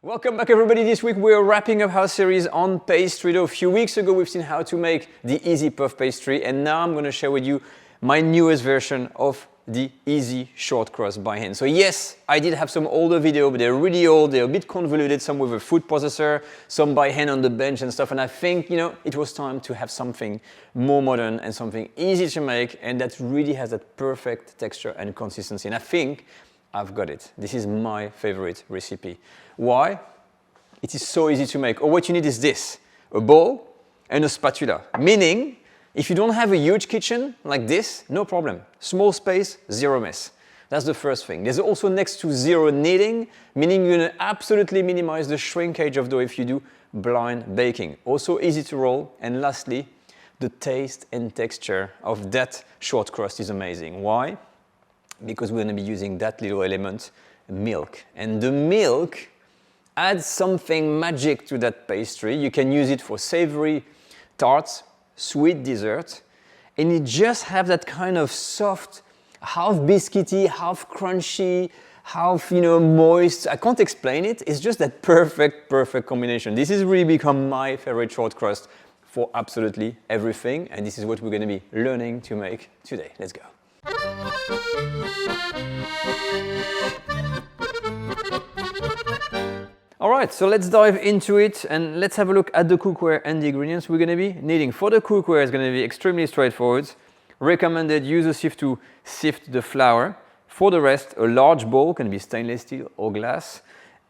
Welcome back everybody. This week we're wrapping up our series on pastry dough. A few weeks ago we've seen how to make the easy puff pastry, and now I'm going to share with you my newest version of the easy short crust by hand. So yes, I did have some older video, but they're really old, they're a bit convoluted, some with a food processor, some by hand on the bench and stuff, and I think, it was time to have something more modern and something easy to make and that really has that perfect texture and consistency, and I think I've got it. This is my favorite recipe. Why? It is so easy to make. Or what you need is this, a bowl and a spatula. Meaning, if you don't have a huge kitchen like this, no problem. Small space, zero mess. That's the first thing. There's also next to zero kneading, meaning you're going to absolutely minimize the shrinkage of dough if you do blind baking. Also easy to roll. And lastly, the taste and texture of that short crust is amazing. Why? Because we're going to be using that little element, milk. And the milk adds something magic to that pastry. You can use it for savory tarts, sweet dessert, and it just have that kind of soft, half biscuity, half crunchy, half, moist. I can't explain it. It's just that perfect combination. This has really become my favorite short crust for absolutely everything, and this is what we're going to be learning to make today. Let's go. Alright, so let's dive into it and let's have a look at the cookware and the ingredients we're going to be needing. For the cookware, it's going to be extremely straightforward. Recommended use a sieve to sift the flour. For the rest, a large bowl, can be stainless steel or glass,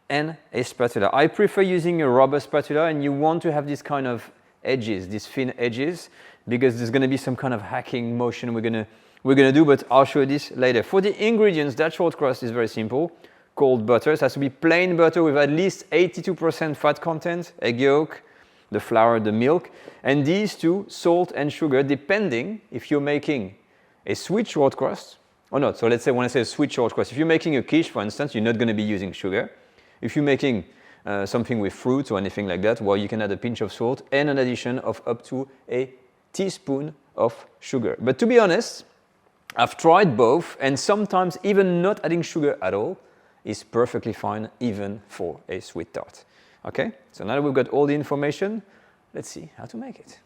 and a spatula. I prefer using a rubber spatula, and you want to have these kind of edges, these thin edges, because there's going to be some kind of hacking motion we're going to do, but I'll show you this later. For the ingredients, that short crust is very simple. Cold butter. It has to be plain butter with at least 82% fat content, egg yolk, the flour, the milk, and these two, salt and sugar, depending if you're making a sweet short crust or not. So let's say when I say a sweet short crust, if you're making a quiche, for instance, you're not going to be using sugar. If you're making something with fruit or anything like that, well, you can add a pinch of salt and an addition of up to a teaspoon of sugar. But to be honest, I've tried both, and sometimes even not adding sugar at all is perfectly fine, even for a sweet tart. Okay, so now that we've got all the information, let's see how to make it.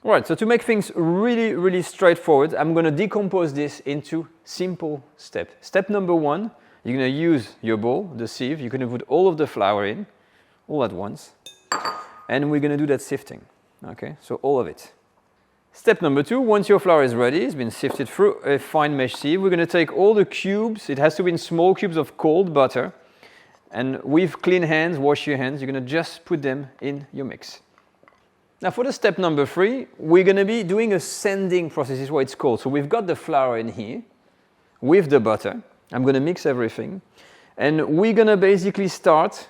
All right, so to make things really straightforward, I'm going to decompose this into simple steps. Step number one, you're going to use your bowl, the sieve. You're going to put all of the flour in, all at once, and we're going to do that sifting. Okay, so all of it. Step number two, once your flour is ready, it's been sifted through a fine mesh sieve, we're going to take all the cubes, it has to be in small cubes of cold butter, and with clean hands, wash your hands, you're going to just put them in your mix. Now for the step number three, we're going to be doing a sanding process, is what it's called. So we've got the flour in here with the butter. I'm going to mix everything, and we're going to basically start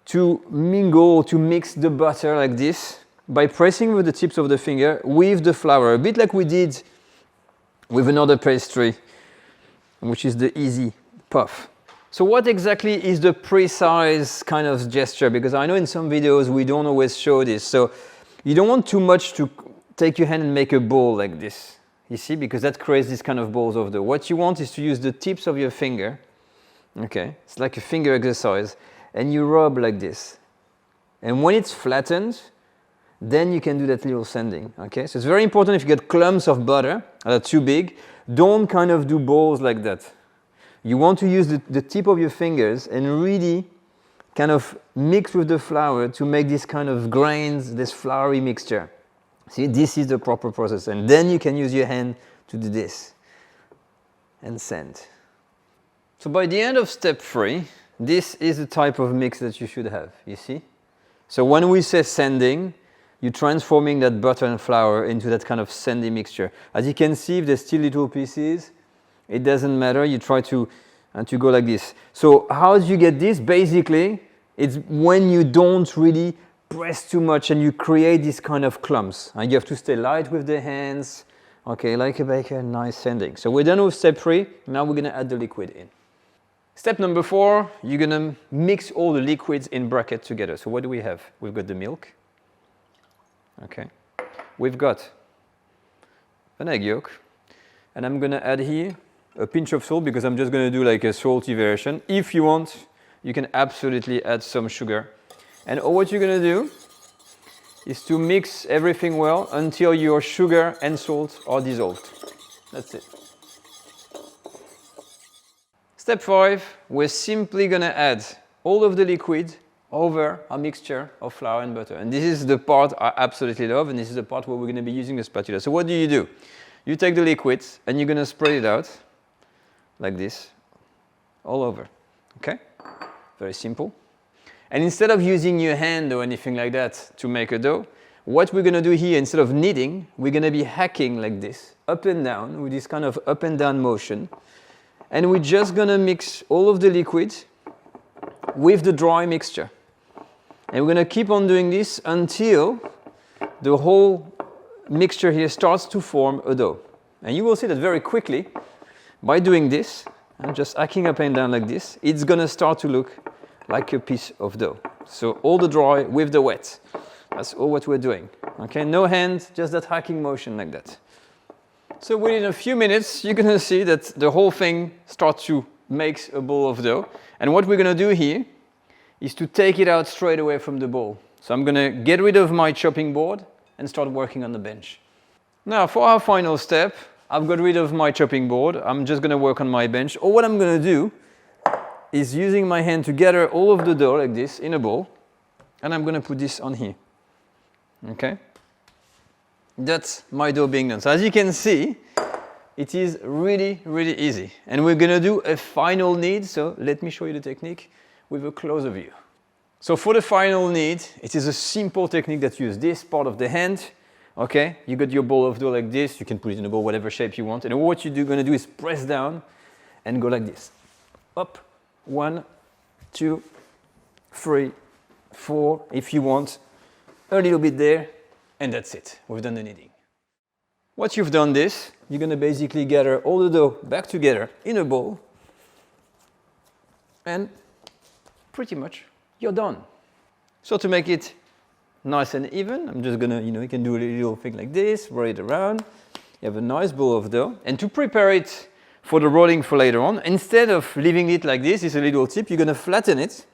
to mingle, to mix the butter like this, by pressing with the tips of the finger with the flour, a bit like we did with another pastry, which is the easy puff. So what exactly is the precise kind of gesture? Because I know in some videos we don't always show this. So you don't want too much to take your hand and make a ball like this, you see, because that creates this kind of balls of dough. What you want is to use the tips of your finger, okay, it's like a finger exercise, and you rub like this. And when it's flattened, then you can do that little sanding, okay? So it's very important if you get clumps of butter that are too big, don't kind of do balls like that. You want to use the tip of your fingers and really kind of mix with the flour to make this kind of grains, this floury mixture. See, this is the proper process, and then you can use your hand to do this and sand. So by the end of step three, this is the type of mix that you should have, you see? So when we say sanding, you're transforming that butter and flour into that kind of sandy mixture. As you can see, if there's still little pieces, it doesn't matter. You try to go like this. So how do you get this? Basically, it's when you don't really press too much and you create this kind of clumps. And you have to stay light with the hands. Okay, like a baker, nice sanding. So we're done with step three. Now we're going to add the liquid in. Step number four, you're going to mix all the liquids in bracket together. So what do we have? We've got the milk. Okay, we've got an egg yolk, and I'm going to add here a pinch of salt because I'm just going to do like a salty version. If you want, you can absolutely add some sugar. And all what you're going to do is to mix everything well until your sugar and salt are dissolved. That's it. Step 5, we're simply going to add all of the liquid over a mixture of flour and butter. And this is the part I absolutely love, and this is the part where we're going to be using the spatula. So what do? You take the liquid and you're going to spread it out like this all over. Okay? Very simple. And instead of using your hand or anything like that to make a dough, what we're going to do here, instead of kneading, we're going to be hacking like this, up and down, with this kind of up and down motion. And we're just going to mix all of the liquid with the dry mixture. And we're going to keep on doing this until the whole mixture here starts to form a dough. And you will see that very quickly, by doing this, and just hacking up and down like this, it's going to start to look like a piece of dough. So all the dry with the wet. That's all what we're doing. Okay, no hand, just that hacking motion like that. So within a few minutes, you're going to see that the whole thing starts to make a ball of dough. And what we're going to do here is to take it out straight away from the bowl. So I'm going to get rid of my chopping board and start working on the bench. Now for our final step, I've got rid of my chopping board. I'm just going to work on my bench. Or what I'm going to do is using my hand to gather all of the dough like this in a bowl. And I'm going to put this on here. Okay? That's my dough being done. So as you can see, it is really, really easy. And we're going to do a final knead. So let me show you the technique with a closer view. So for the final knead, it is a simple technique that uses this part of the hand. Okay, you got your ball of dough like this. You can put it in a bowl, whatever shape you want. And what you're going to do is press down and go like this. Up, 1, 2, 3, 4, if you want. A little bit there, and that's it. We've done the kneading. Once you've done this, you're going to basically gather all the dough back together in a bowl. And pretty much you're done. So to make it nice and even, I'm just gonna, you can do a little thing like this, roll it around. You have a nice ball of dough. And to prepare it for the rolling for later on, instead of leaving it like this, it's a little tip, you're gonna flatten it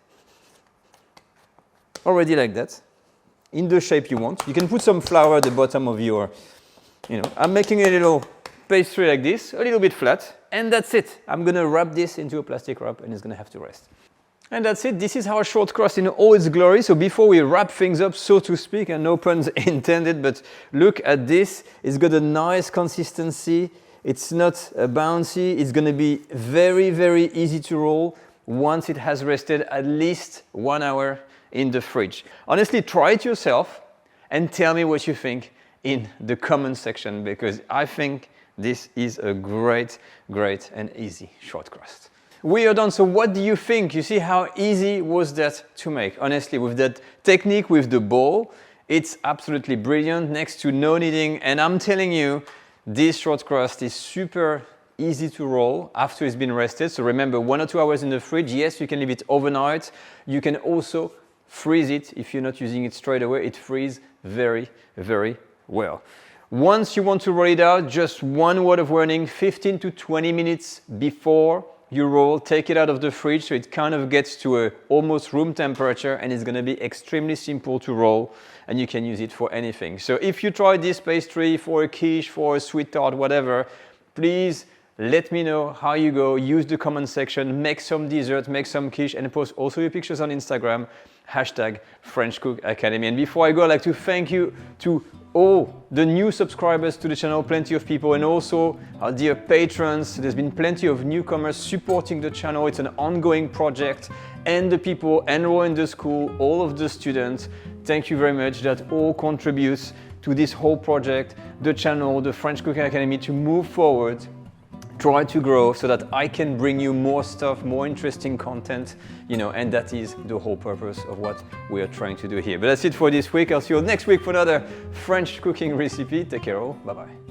already like that, in the shape you want. You can put some flour at the bottom of your, I'm making a little pastry like this, a little bit flat, and that's it. I'm gonna wrap this into a plastic wrap and it's gonna have to rest. And that's it. This is our short crust in all its glory. So before we wrap things up, so to speak, and no puns intended, but look at this. It's got a nice consistency. It's not bouncy. It's going to be very, very easy to roll once it has rested at least 1 hour in the fridge. Honestly, try it yourself and tell me what you think in the comment section, because I think this is a great, great and easy short crust. We are done. So what do you think? You see how easy was that to make? Honestly, with that technique with the bowl, it's absolutely brilliant, next to no kneading. And I'm telling you, this short crust is super easy to roll after it's been rested. So remember, 1 or 2 hours in the fridge. Yes, you can leave it overnight. You can also freeze it if you're not using it straight away. It freezes very, very well. Once you want to roll it out, just one word of warning, 15 to 20 minutes before you roll, take it out of the fridge so it kind of gets to a almost room temperature, and it's going to be extremely simple to roll, and you can use it for anything. So if you try this pastry for a quiche, for a sweet tart, whatever, please let me know how you go. Use the comment section, make some dessert, make some quiche, and post also your pictures on Instagram, #French Cook Academy. And before I go, I'd like to thank you to all the new subscribers to the channel, plenty of people, and also our dear patrons. There's been plenty of newcomers supporting the channel. It's an ongoing project, and the people enroll in the school, all of the students, thank you very much. That all contributes to this whole project, the channel, the French Cooking Academy, to move forward, try to grow so that I can bring you more stuff, more interesting content, and that is the whole purpose of what we are trying to do here. But that's it for this week. I'll see you next week for another French cooking recipe. Take care all. Bye-bye.